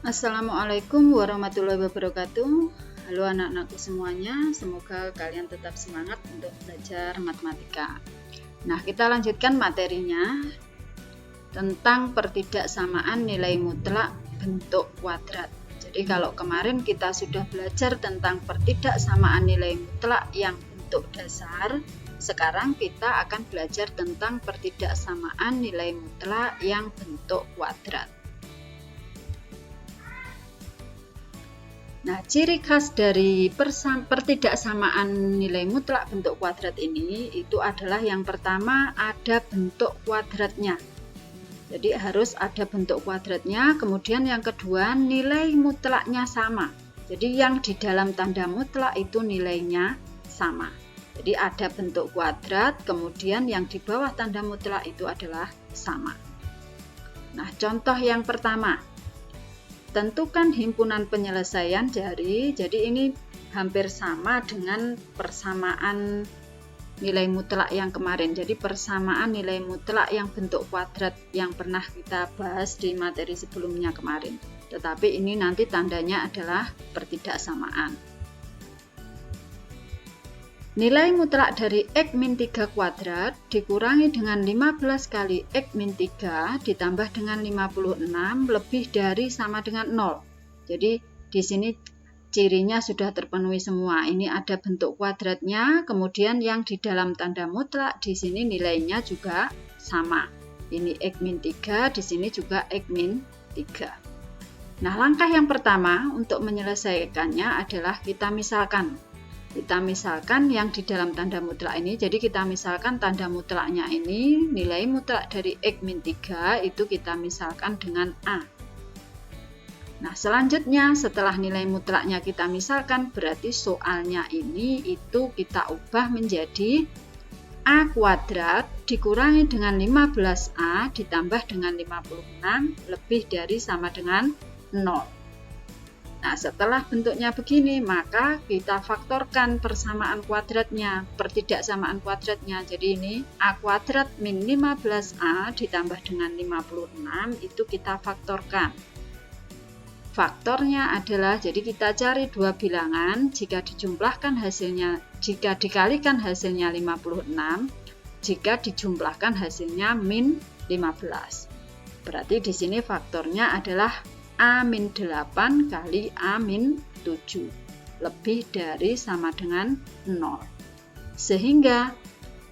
Assalamualaikum warahmatullahi wabarakatuh. Halo anak-anakku semuanya, semoga kalian tetap semangat untuk belajar matematika. Nah, kita lanjutkan materinya tentang pertidaksamaan nilai mutlak bentuk kuadrat. Jadi kalau kemarin kita sudah belajar tentang pertidaksamaan nilai mutlak yang bentuk dasar, sekarang kita akan belajar tentang pertidaksamaan nilai mutlak yang bentuk kuadrat. Nah, ciri khas dari pertidaksamaan nilai mutlak bentuk kuadrat ini itu adalah yang pertama ada bentuk kuadratnya. Jadi harus ada bentuk kuadratnya, kemudian yang kedua nilai mutlaknya sama. Jadi yang di dalam tanda mutlak itu nilainya sama. Jadi ada bentuk kuadrat, kemudian yang di bawah tanda mutlak itu adalah sama. Nah, contoh yang pertama. Tentukan himpunan penyelesaian dari, jadi ini hampir sama dengan persamaan nilai mutlak yang kemarin. Jadi persamaan nilai mutlak yang bentuk kuadrat yang pernah kita bahas di materi sebelumnya kemarin. Tetapi ini nanti tandanya adalah pertidaksamaan. Nilai mutlak dari X min 3 kuadrat dikurangi dengan 15 kali X min 3 ditambah dengan 56 lebih dari sama dengan 0. Jadi di sini cirinya sudah terpenuhi semua. Ini ada bentuk kuadratnya, kemudian yang di dalam tanda mutlak di sini nilainya juga sama. Ini X min 3, di sini juga X min 3. Nah, langkah yang pertama untuk menyelesaikannya adalah kita misalkan yang di dalam tanda mutlak ini. Jadi kita misalkan tanda mutlaknya ini, nilai mutlak dari X min 3 itu kita misalkan dengan A. Nah, selanjutnya setelah nilai mutlaknya kita misalkan, berarti soalnya ini itu kita ubah menjadi A kuadrat dikurangi dengan 15A ditambah dengan 56 lebih dari sama dengan 0. Nah, setelah bentuknya begini, maka kita faktorkan persamaan kuadratnya, pertidaksamaan kuadratnya. Jadi ini A kuadrat min 15A ditambah dengan 56 itu kita faktorkan. Faktornya adalah, jadi kita cari dua bilangan, jika dijumlahkan hasilnya, jika dikalikan hasilnya 56, jika dijumlahkan hasilnya min 15. Berarti di sini faktornya adalah A-8 kali A-7 lebih dari sama dengan 0. Sehingga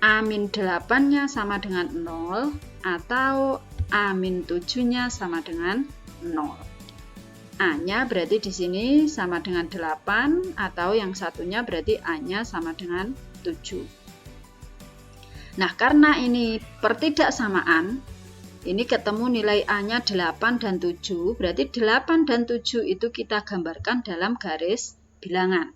A-8-nya sama dengan 0 atau A-7-nya sama dengan 0. A-nya berarti di sini sama dengan 8 atau yang satunya berarti A-nya sama dengan 7. Nah, karena ini pertidaksamaan, ini ketemu nilai A-nya 8 dan 7, berarti 8 dan 7 itu kita gambarkan dalam garis bilangan.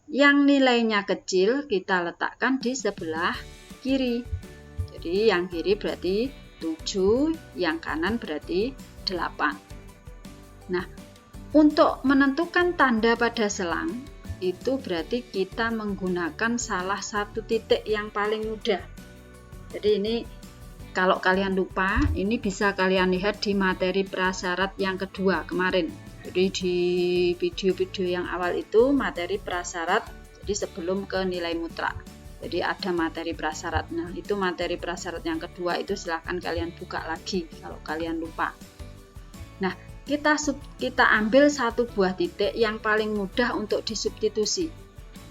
Yang nilainya kecil kita letakkan di sebelah kiri. Jadi yang kiri berarti 7, yang kanan berarti 8. Nah, untuk menentukan tanda pada selang, itu berarti kita menggunakan salah satu titik yang paling mudah. Jadi ini kalau kalian lupa, ini bisa kalian lihat di materi prasyarat yang kedua kemarin. Jadi di video-video yang awal itu materi prasyarat, jadi sebelum ke nilai mutlak. Jadi ada materi prasyarat. Nah, itu materi prasyarat yang kedua itu silahkan kalian buka lagi kalau kalian lupa. Nah, kita ambil satu buah titik yang paling mudah untuk disubstitusi.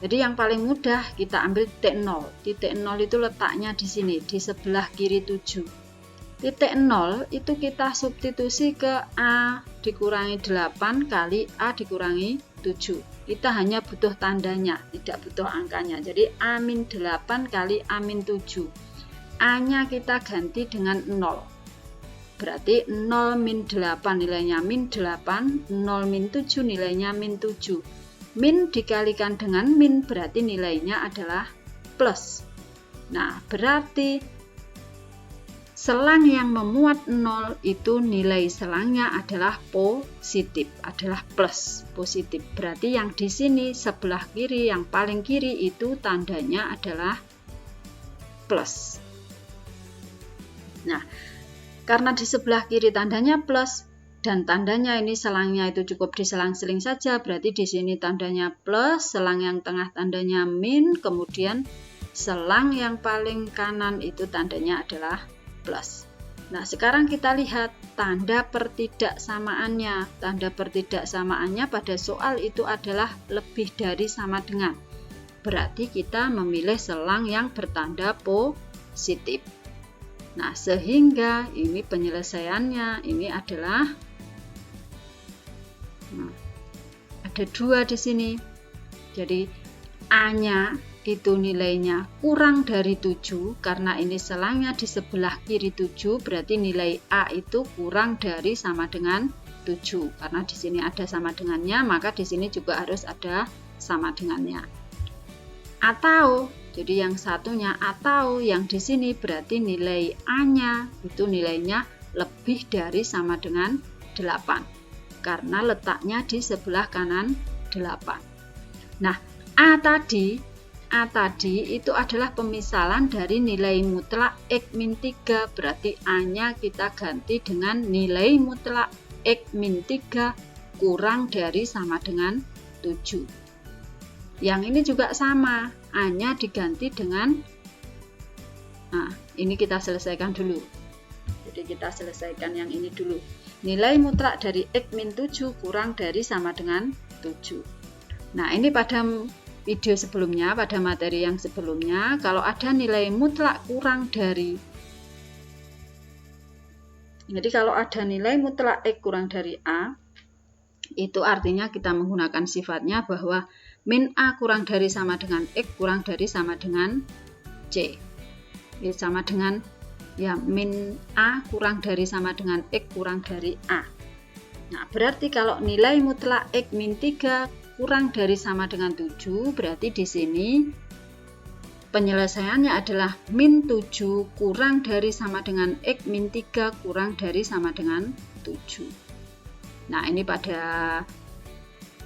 Jadi yang paling mudah kita ambil titik 0. Titik 0 itu letaknya di sini, di sebelah kiri 7. Titik 0 itu kita substitusi ke A dikurangi 8 kali A dikurangi 7. Kita hanya butuh tandanya, tidak butuh angkanya. Jadi A-8 kali A-7. A-nya kita ganti dengan 0. Berarti 0 min 8 nilainya min 8, 0 min 7 nilainya min 7. Min dikalikan dengan min berarti nilainya adalah plus. Nah, berarti selang yang memuat 0 itu nilai selangnya adalah positif, adalah plus, positif. Berarti yang di sini sebelah kiri, yang paling kiri itu tandanya adalah plus. Nah, karena di sebelah kiri tandanya plus, dan tandanya ini selangnya itu cukup diselang-seling saja, berarti di sini tandanya plus, selang yang tengah tandanya min, kemudian selang yang paling kanan itu tandanya adalah plus. Nah, sekarang kita lihat tanda pertidaksamaannya. Tanda pertidaksamaannya pada soal itu adalah lebih dari sama dengan. Berarti kita memilih selang yang bertanda positif. Nah, sehingga ini penyelesaiannya ini adalah ada 2 di sini. Jadi A-nya itu nilainya kurang dari 7, karena ini selangnya di sebelah kiri 7, berarti nilai A itu kurang dari sama dengan 7. Karena di sini ada sama dengannya, maka di sini juga harus ada sama dengannya. Atau, jadi yang satunya atau yang di sini berarti nilai A-nya itu nilainya lebih dari sama dengan 8. Karena letaknya di sebelah kanan 8. Nah, A tadi itu adalah pemisalan dari nilai mutlak X-3, berarti A-nya kita ganti dengan nilai mutlak X-3 kurang dari sama dengan 7. Yang ini juga sama, A-nya diganti dengan, nah ini kita selesaikan dulu. Jadi kita selesaikan yang ini dulu. Nilai mutlak dari X-7 kurang dari sama dengan 7. Nah, ini pada video sebelumnya, pada materi yang sebelumnya, kalau ada nilai mutlak kurang dari, jadi kalau ada nilai mutlak X kurang dari A, itu artinya kita menggunakan sifatnya bahwa min A kurang dari sama dengan X kurang dari sama dengan C. Ini sama dengan, ya, min A kurang dari sama dengan X kurang dari A. Nah, berarti kalau nilai mutlak X min 3 kurang dari sama dengan 7, berarti di sini penyelesaiannya adalah min 7 kurang dari sama dengan X min 3 kurang dari sama dengan 7. Nah, ini pada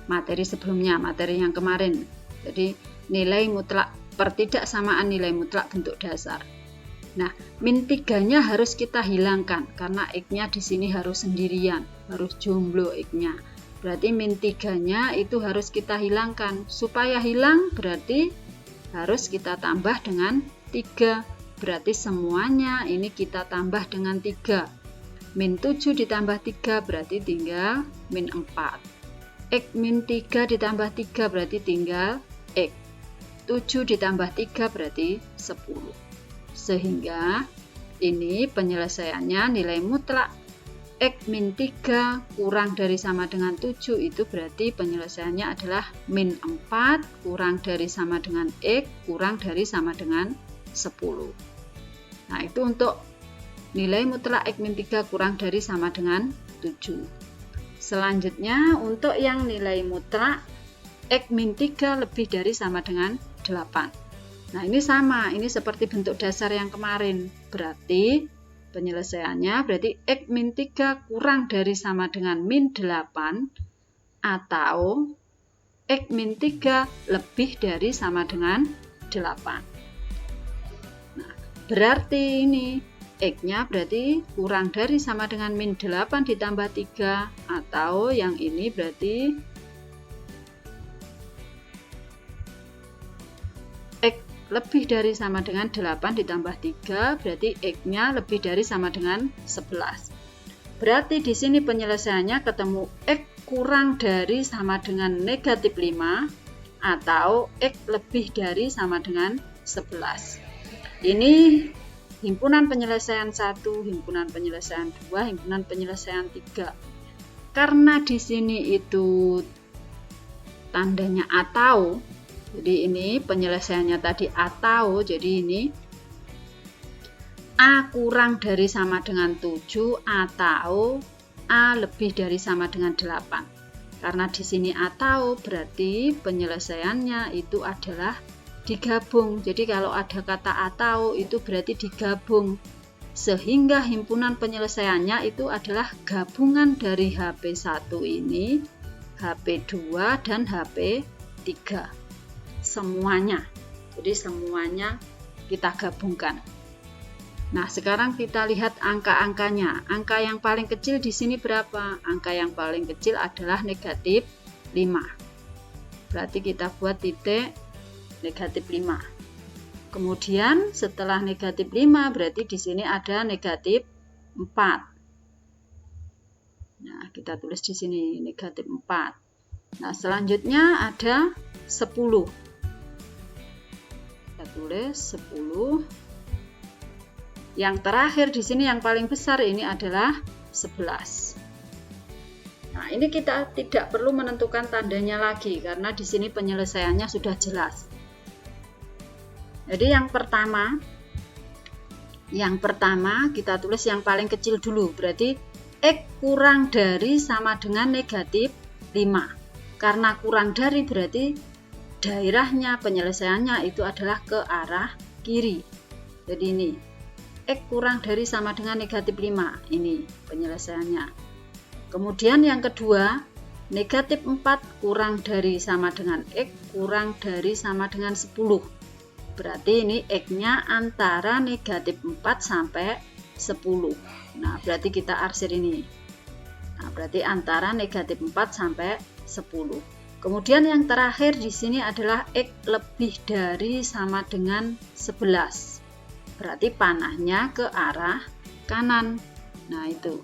materi sebelumnya, materi yang kemarin. Jadi nilai mutlak pertidaksamaan nilai mutlak bentuk dasar. Nah, min 3-nya harus kita hilangkan karena X-nya di sini harus sendirian, harus jomblo X-nya. Berarti min 3-nya itu harus kita hilangkan. Supaya hilang berarti harus kita tambah dengan 3. Berarti semuanya ini kita tambah dengan 3. Min 7 ditambah 3 berarti tinggal min 4. X min 3 ditambah 3 berarti tinggal X. 7 ditambah 3 berarti 10. Sehingga ini penyelesaiannya nilai mutlak X min 3 kurang dari sama dengan 7, itu berarti penyelesaiannya adalah min 4 kurang dari sama dengan X kurang dari sama dengan 10. Nah, itu untuk nilai mutlak X min 3 kurang dari sama dengan 7. Selanjutnya untuk yang nilai mutlak X min 3 lebih dari sama dengan 8. Nah, ini sama, ini seperti bentuk dasar yang kemarin. Berarti penyelesaiannya berarti X min 3 kurang dari sama dengan min 8 atau X min 3 lebih dari sama dengan 8. Nah, berarti ini X-nya berarti kurang dari sama dengan min 8 ditambah 3, atau yang ini berarti lebih dari sama dengan 8 ditambah 3, berarti X-nya lebih dari sama dengan 11. Berarti di sini penyelesaiannya ketemu X kurang dari sama dengan negatif 5 atau X lebih dari sama dengan 11. Ini himpunan penyelesaian 1, himpunan penyelesaian 2, himpunan penyelesaian 3. Karena di sini itu tandanya atau, jadi ini penyelesaiannya tadi atau, jadi ini A kurang dari sama dengan 7 atau A lebih dari sama dengan 8. Karena di sini atau berarti penyelesaiannya itu adalah digabung. Jadi kalau ada kata atau itu berarti digabung. Sehingga himpunan penyelesaiannya itu adalah gabungan dari HP1 ini, HP2 dan HP3. Semuanya, jadi semuanya kita gabungkan. Nah, sekarang kita lihat angka-angkanya. Angka yang paling kecil di sini berapa? Angka yang paling kecil adalah negatif 5. Berarti kita buat titik negatif 5. Kemudian setelah negatif 5 berarti di sini ada negatif 4. Nah, kita tulis di sini negatif 4. Nah, selanjutnya ada 10. Kita tulis 10. Yang terakhir di sini yang paling besar ini adalah 11. Nah, ini kita tidak perlu menentukan tandanya lagi karena di sini penyelesaiannya sudah jelas. Jadi yang pertama kita tulis yang paling kecil dulu. Berarti X kurang dari sama dengan negatif 5. Karena kurang dari berarti daerahnya penyelesaiannya itu adalah ke arah kiri. Jadi ini X kurang dari sama dengan negatif 5. Ini penyelesaiannya. Kemudian yang kedua, negatif 4 kurang dari sama dengan X kurang dari sama dengan 10. Berarti ini X-nya antara negatif 4 sampai 10. Nah, berarti kita arsir ini. Nah, berarti antara negatif 4 sampai 10. Kemudian yang terakhir di sini adalah X lebih dari sama dengan 11. Berarti panahnya ke arah kanan. Nah, itu.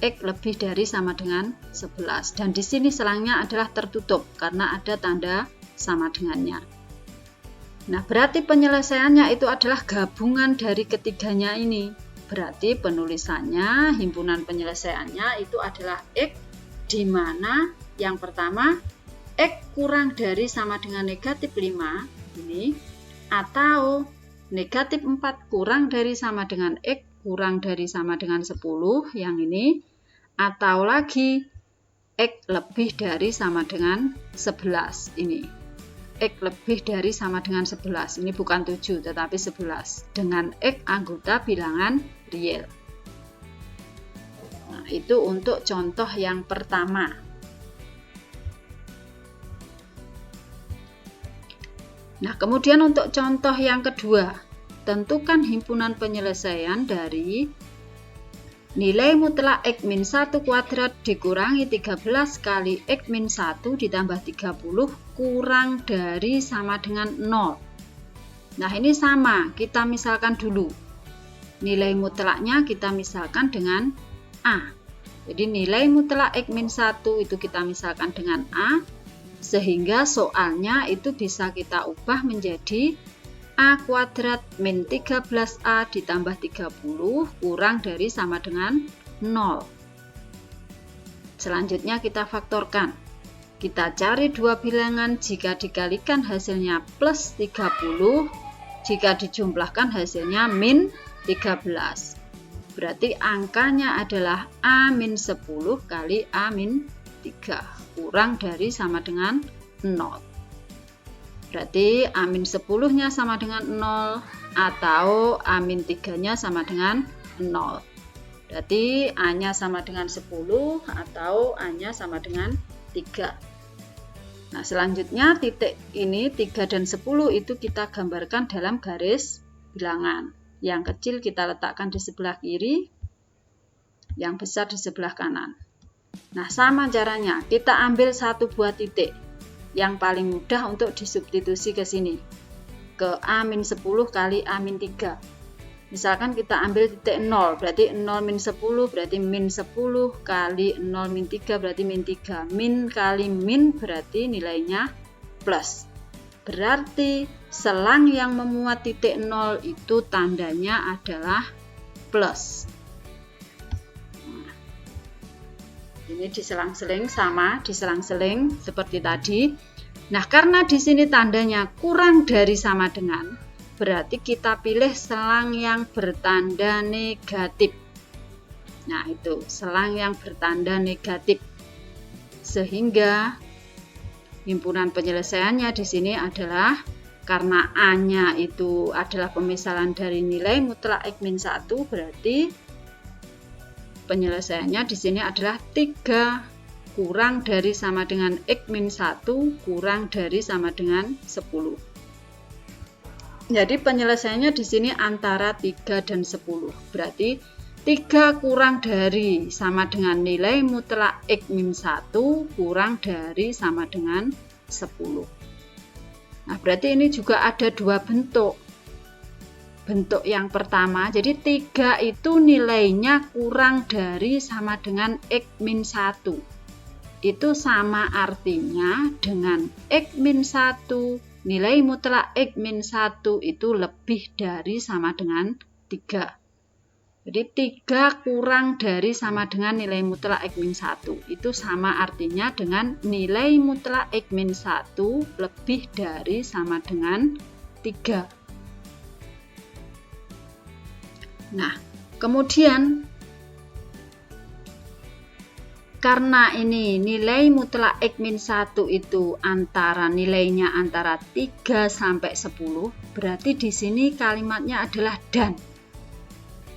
X lebih dari sama dengan 11. Dan di sini selangnya adalah tertutup karena ada tanda sama dengannya. Nah, berarti penyelesaiannya itu adalah gabungan dari ketiganya ini. Berarti penulisannya, himpunan penyelesaiannya itu adalah X, di mana yang pertama X kurang dari sama dengan negatif 5 ini, atau negatif 4 kurang dari sama dengan X kurang dari sama dengan 10 yang ini, atau lagi X lebih dari sama dengan 11 ini. X lebih dari sama dengan 11, ini bukan 7 tetapi 11 dengan X anggota bilangan real. Nah, itu untuk contoh yang pertama. Nah, kemudian untuk contoh yang kedua, tentukan himpunan penyelesaian dari nilai mutlak X min 1 kuadrat dikurangi 13 kali X min 1 ditambah 30 kurang dari sama dengan 0. Nah, ini sama, kita misalkan dulu. Nilai mutlaknya kita misalkan dengan A. Jadi nilai mutlak X min 1 itu kita misalkan dengan A, sehingga soalnya itu bisa kita ubah menjadi A kuadrat min 13A ditambah 30 kurang dari sama dengan 0. Selanjutnya kita faktorkan. Kita cari dua bilangan, jika dikalikan hasilnya plus 30, jika dijumlahkan hasilnya min 13. Berarti angkanya adalah A min 10 kali A min 3 kurang dari sama dengan 0. Berarti A-10-nya sama dengan 0 atau A-3-nya sama dengan 0. Berarti A-nya sama dengan 10 atau A-nya sama dengan 3. Nah, selanjutnya titik ini 3 dan 10 itu kita gambarkan dalam garis bilangan. Yang kecil kita letakkan di sebelah kiri, yang besar di sebelah kanan. Nah, sama caranya, kita ambil satu buah titik. Yang paling mudah untuk disubstitusi ke sini, ke A-10 kali A-3. Misalkan kita ambil titik 0, berarti 0 min 10 berarti min 10 kali 0 min 3 berarti min 3. Min kali min berarti nilainya plus. Berarti selang yang memuat titik 0 itu tandanya adalah plus. Ini diselang-seling sama, diselang-seling seperti tadi. Nah, karena di sini tandanya kurang dari sama dengan, berarti kita pilih selang yang bertanda negatif. Nah, itu selang yang bertanda negatif. Sehingga himpunan penyelesaiannya di sini adalah karena A-nya itu adalah pemisalan dari nilai mutlak X min 1, berarti penyelesaiannya di sini adalah 3 kurang dari sama dengan X min 1 kurang dari sama dengan 10. Jadi penyelesaiannya di sini antara 3 dan 10. Berarti 3 kurang dari sama dengan nilai mutlak X-1 kurang dari sama dengan 10. Nah, berarti ini juga ada dua bentuk. Bentuk yang pertama, jadi 3 itu nilainya kurang dari sama dengan X-1. Itu sama artinya dengan X-1, nilai mutlak X-1 itu lebih dari sama dengan 3. Jadi 3 kurang dari sama dengan nilai mutlak X-1. Itu sama artinya dengan nilai mutlak X-1 lebih dari sama dengan 3. Nah, kemudian karena ini nilai mutlak X-1 itu nilainya antara 3 sampai 10, berarti di sini kalimatnya adalah dan.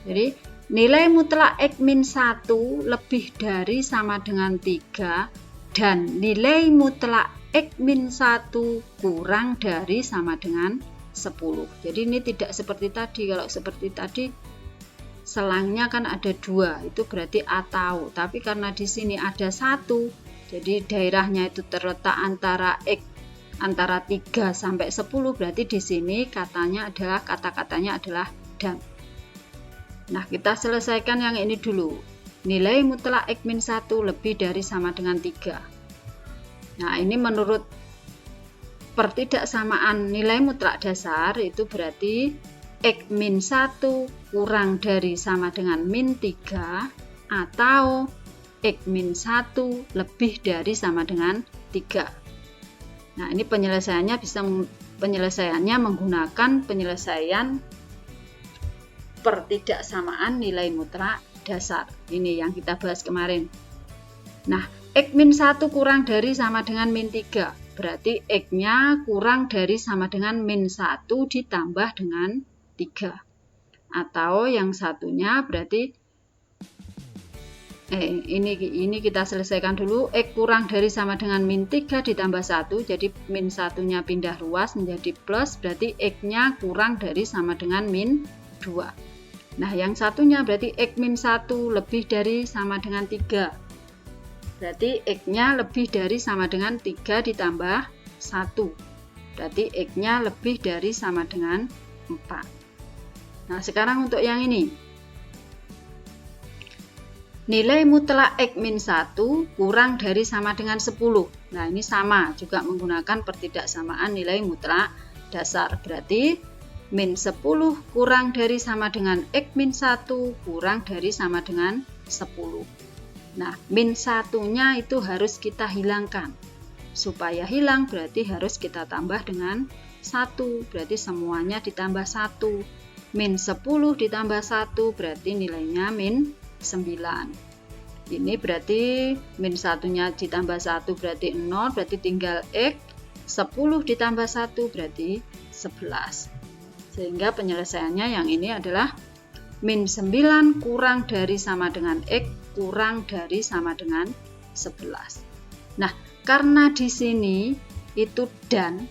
Jadi, nilai mutlak X-1 lebih dari sama dengan 3 dan nilai mutlak X-1 kurang dari sama dengan 10. Jadi ini tidak seperti tadi. Kalau seperti tadi selangnya kan ada 2, itu berarti atau, tapi karena di sini ada 1, jadi daerahnya itu terletak antara 3 sampai 10, berarti di sini kata-katanya adalah dan. Nah, kita selesaikan yang ini dulu. Nilai mutlak X-1 lebih dari sama dengan 3. Nah, ini menurut pertidaksamaan nilai mutlak dasar itu berarti X-1 kurang dari sama dengan min 3 atau X-1 lebih dari sama dengan 3. Nah, ini penyelesaiannya menggunakan penyelesaian pertidaksamaan nilai mutlak dasar. Ini yang kita bahas kemarin. Nah, X-1 kurang dari sama dengan min 3. Berarti X-nya kurang dari sama dengan min 1 ditambah dengan 3. Atau yang satunya berarti ini kita selesaikan dulu. X kurang dari sama dengan min 3 ditambah 1, jadi min 1-nya pindah ruas menjadi plus, berarti X-nya kurang dari sama dengan min 2. Nah, yang satunya berarti X min 1 lebih dari sama dengan 3. Berarti X-nya lebih dari sama dengan 3 ditambah 1. Berarti X-nya lebih dari sama dengan 4. Nah, sekarang untuk yang ini. Nilai mutlak X min 1 kurang dari sama dengan 10. Nah, ini sama, juga menggunakan pertidaksamaan nilai mutlak dasar. Berarti min 10 kurang dari sama dengan X min 1 kurang dari sama dengan 10. Nah, min 1-nya itu harus kita hilangkan. Supaya hilang berarti harus kita tambah dengan 1. Berarti semuanya ditambah 1. Min 10 ditambah 1 berarti nilainya min 9. Ini berarti min 1-nya ditambah 1 berarti 0, berarti tinggal X. 10 ditambah 1 berarti 11. Sehingga penyelesaiannya yang ini adalah min 9 kurang dari sama dengan X kurang dari sama dengan 11. Nah, karena di sini itu dan,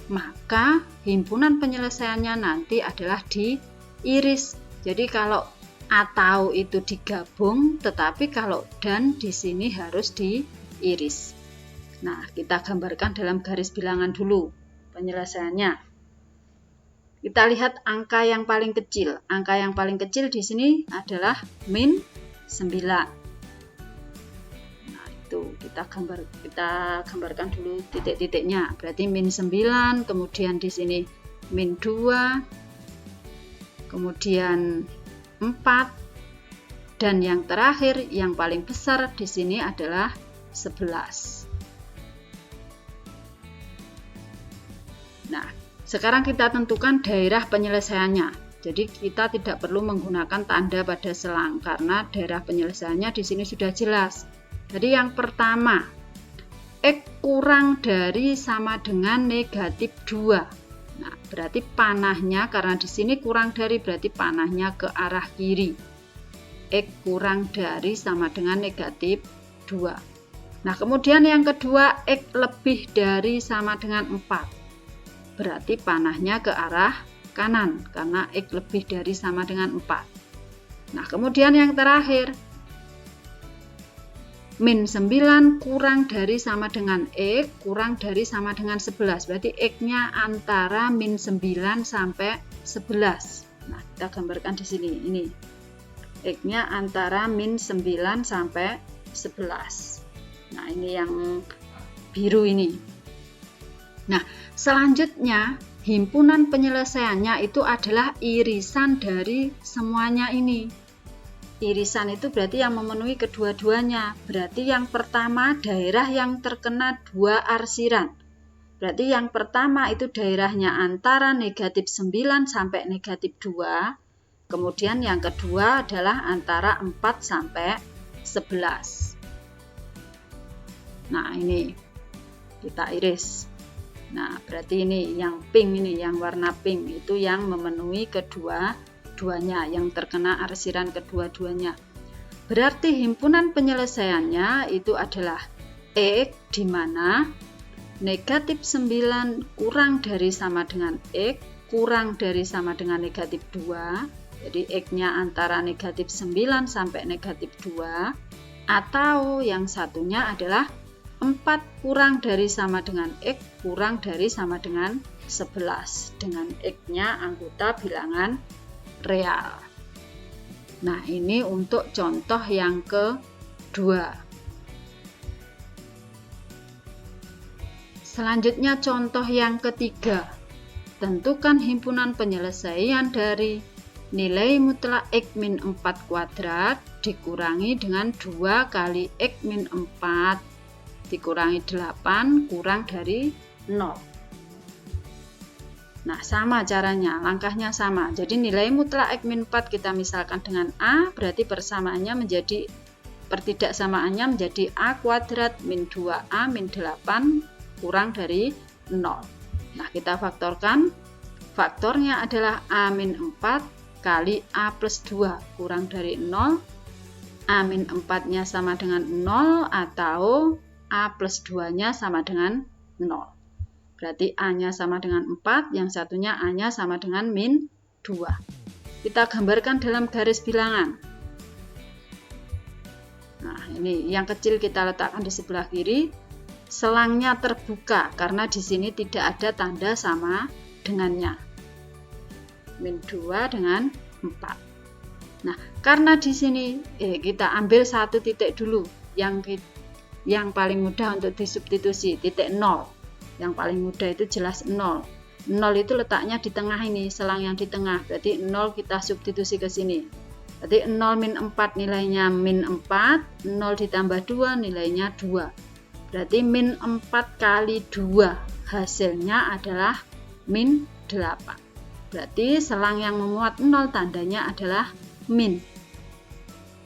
maka himpunan penyelesaiannya nanti adalah diiris. Jadi kalau atau itu digabung, tetapi kalau dan di sini harus diiris. Nah, kita gambarkan dalam garis bilangan dulu penyelesaiannya. Kita lihat angka yang paling kecil. Angka yang paling kecil di sini adalah min 9. Nah, itu kita gambarkan dulu titik-titiknya. Berarti min 9, kemudian di sini min 2, kemudian 4, dan yang terakhir yang paling besar di sini adalah 11. Nah, sekarang kita tentukan daerah penyelesaiannya. Jadi kita tidak perlu menggunakan tanda pada selang karena daerah penyelesaiannya di sini sudah jelas. Jadi yang pertama, X kurang dari sama dengan negatif 2. Nah, berarti panahnya karena di sini kurang dari berarti panahnya ke arah kiri. X kurang dari sama dengan negatif 2. Nah, kemudian yang kedua, X lebih dari sama dengan 4. Berarti panahnya ke arah kanan karena X lebih dari sama dengan 4. Nah, kemudian yang terakhir, min 9 kurang dari sama dengan X kurang dari sama dengan 11. Berarti X-nya antara min 9 sampai 11. Nah, kita gambarkan di sini. Ini X-nya antara min 9 sampai 11. Nah, ini yang biru ini. Nah, selanjutnya himpunan penyelesaiannya itu adalah irisan dari semuanya ini. Irisan itu berarti yang memenuhi kedua-duanya. Berarti yang pertama daerah yang terkena 2 arsiran. Berarti yang pertama itu daerahnya antara negatif 9 sampai negatif 2. Kemudian yang kedua adalah antara 4 sampai 11. Nah, ini kita iris. Nah, berarti ini yang pink ini, yang warna pink itu yang memenuhi kedua-duanya, yang terkena arsiran kedua-duanya. Berarti himpunan penyelesaiannya itu adalah X di mana negatif 9 kurang dari sama dengan X kurang dari sama dengan negatif 2. Jadi X-nya antara negatif 9 sampai negatif 2. Atau yang satunya adalah 4 kurang dari sama dengan X kurang dari sama dengan 11. Dengan X-nya anggota bilangan real. Nah, ini untuk contoh yang kedua. Selanjutnya contoh yang ketiga. Tentukan himpunan penyelesaian dari nilai mutlak X min 4 kuadrat dikurangi dengan 2 kali X min 4 dikurangi 8 kurang dari 0. Nah, sama caranya, langkahnya sama. Jadi nilai mutlak X min 4 kita misalkan dengan A, berarti persamaannya menjadi, pertidaksamaannya menjadi A kuadrat min 2A min 8 kurang dari 0. Nah, kita faktorkan. Faktornya adalah A min 4 kali A plus 2 kurang dari 0. A min 4-nya sama dengan 0 atau A plus 2-nya sama dengan 0. Berarti A-nya sama dengan 4, yang satunya A-nya sama dengan min 2. Kita gambarkan dalam garis bilangan. Nah, ini yang kecil kita letakkan di sebelah kiri. Selangnya terbuka karena di sini tidak ada tanda sama dengannya. Min 2 dengan 4. Nah, karena di sini kita ambil satu titik dulu yang paling mudah untuk disubstitusi, titik 0. Yang paling mudah itu jelas 0. 0 itu letaknya di tengah ini, selang yang di tengah. Berarti 0 kita substitusi ke sini. Berarti 0 min 4 nilainya min 4, 0 ditambah 2 nilainya 2. Berarti min 4 kali 2 hasilnya adalah min 8. Berarti selang yang memuat 0 tandanya adalah min.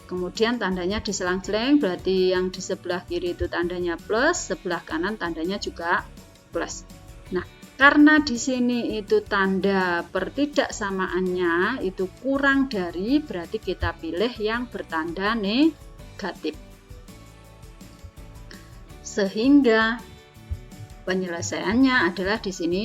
Kemudian tandanya diselang-seling, berarti yang di sebelah kiri itu tandanya plus, sebelah kanan tandanya juga plus. Nah, karena di sini itu tanda pertidaksamaannya itu kurang dari, berarti kita pilih yang bertanda negatif. Sehingga penyelesaiannya adalah di sini,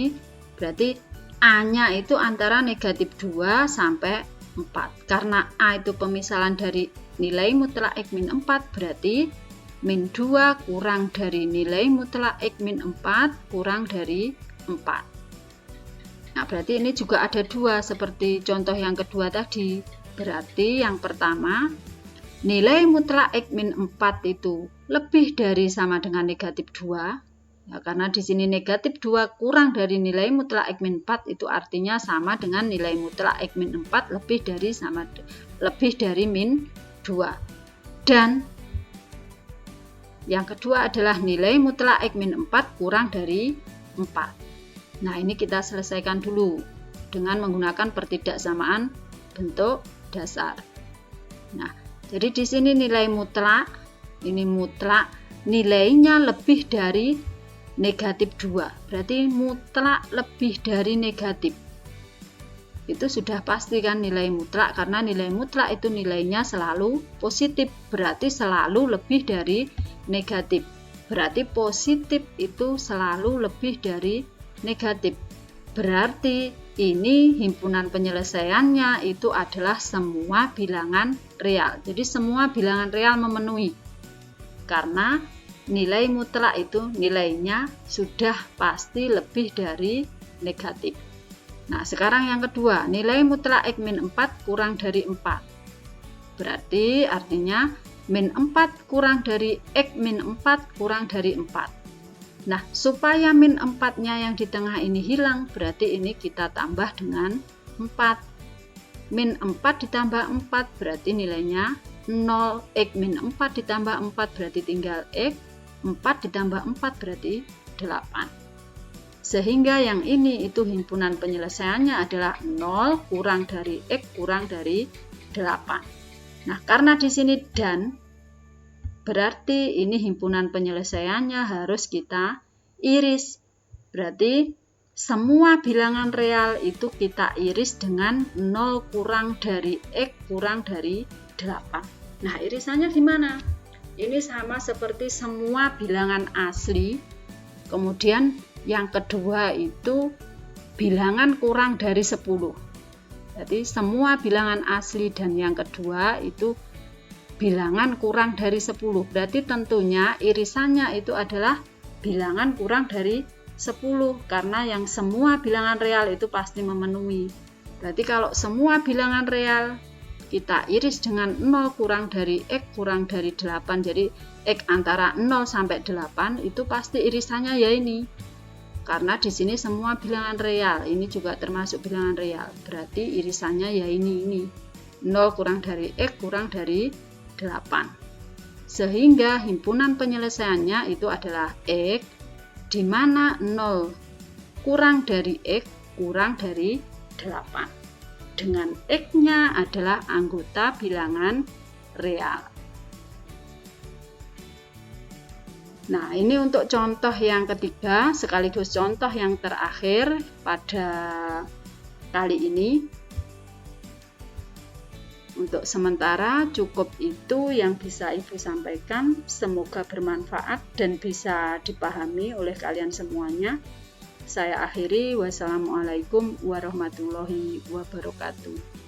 berarti A-nya itu antara negatif 2 sampai 4. Karena A itu pemisalan dari nilai mutlak X min 4, berarti min 2 kurang dari nilai mutlak X min 4 kurang dari 4. Nah, berarti ini juga ada 2 seperti contoh yang kedua tadi. Berarti yang pertama, nilai mutlak X min 4 itu lebih dari sama dengan negatif 2. Ya, karena di sini negatif 2 kurang dari nilai mutlak X min 4 itu artinya sama dengan nilai mutlak X min 4 lebih dari min 2. Dan yang kedua adalah nilai mutlak X min 4 kurang dari 4. Nah, ini kita selesaikan dulu dengan menggunakan pertidaksamaan bentuk dasar. Nah, jadi di sini nilai mutlak, ini mutlak nilainya lebih dari negatif 2. Berarti mutlak lebih dari negatif. Itu sudah pasti kan nilai mutlak, karena nilai mutlak itu nilainya selalu positif. Berarti selalu lebih dari negatif. Berarti positif itu selalu lebih dari negatif. Berarti ini himpunan penyelesaiannya itu adalah semua bilangan real. Jadi semua bilangan real memenuhi. Karena nilai mutlak itu nilainya sudah pasti lebih dari negatif. Nah, sekarang yang kedua, nilai mutlak X min 4 kurang dari 4. Berarti artinya min 4 kurang dari X min 4 kurang dari 4. Nah, supaya min 4-nya yang di tengah ini hilang, berarti ini kita tambah dengan 4. Min 4 ditambah 4 berarti nilainya 0. X min 4 ditambah 4 berarti tinggal X. 4 ditambah 4 berarti 8. Sehingga yang ini itu himpunan penyelesaiannya adalah 0 kurang dari X kurang dari 8. Nah, karena di sini dan, berarti ini himpunan penyelesaiannya harus kita iris. Berarti semua bilangan real itu kita iris dengan 0 kurang dari X kurang dari 8. Nah, irisannya gimana? Ini sama seperti semua bilangan asli. Kemudian yang kedua itu bilangan kurang dari 10. Jadi semua bilangan asli dan yang kedua itu bilangan kurang dari 10. Berarti tentunya irisannya itu adalah bilangan kurang dari 10. Karena yang semua bilangan real itu pasti memenuhi. Berarti kalau semua bilangan real kita iris dengan 0 kurang dari X kurang dari 8. Jadi X antara 0 sampai 8 itu pasti irisannya ya ini. Karena di sini semua bilangan real, ini juga termasuk bilangan real. Berarti irisannya ya ini. 0 kurang dari X kurang dari 8. Sehingga himpunan penyelesaiannya itu adalah X di mana 0 kurang dari X kurang dari 8. Dengan X-nya adalah anggota bilangan real. Nah, ini untuk contoh yang ketiga, sekaligus contoh yang terakhir pada kali ini. Untuk sementara cukup itu yang bisa Ibu sampaikan. Semoga bermanfaat dan bisa dipahami oleh kalian semuanya. Saya akhiri, wassalamualaikum warahmatullahi wabarakatuh.